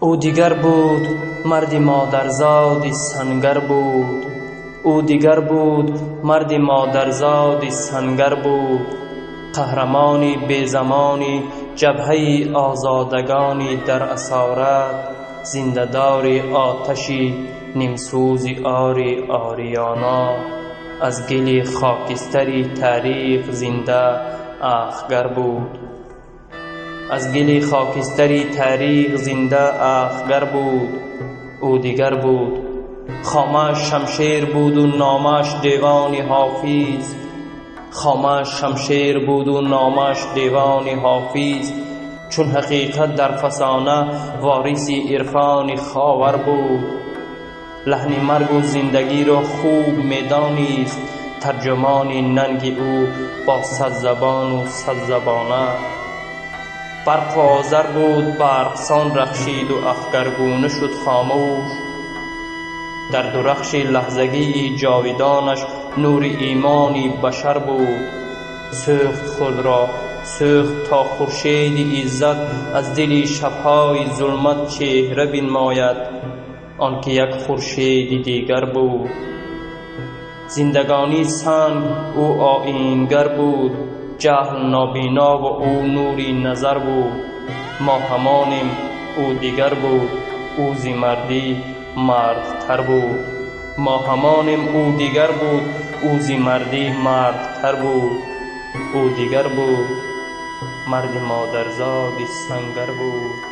او دیگر بود مردی مادرزادی سنگر بود. او دیگر بود مردی مادرزادی سنگر بود. قهرمانی بی زمانی، جبهه آزادگانی در اسارت، زنده‌داری آتشی نیمسوزی آری آریانا. از گلی خاکستری تاریخ زنده اخگر بود. از گلی خاکستری تاریخ زنده اخگر بود. او دیگر بود، خامش شمشیر بود و نامش دیوان حافظ. خامش شمشیر بود و نامش دیوان حافظ. چون حقیقت در فسانه وارث عرفان خاور بود. لحن مرگ و زندگی را خوب میدانست، ترجمان ننگ او با صد زبان و صد زبانه. برق و آذر بود برقسان رخشید و اخگرگونه شد خاموش. در درخش لحظگی جاودانش نور ایمانی بشر بود. سوخت خود را سوخت تا خورشید عزت از دل شبهای ظلمت چهره بنماید، آنکه یک خورشید دیگر بود. زندگانی سنگ او آیینگر بود. جهل نابینا و او نوری نظر بود. ما همانیم او دیگر بود. او ز مردی مردتر بود. ما همانیم او دیگر بود. او ز مردی مردتر بود. او دیگر بود مرد مادرزادی سنگر بود.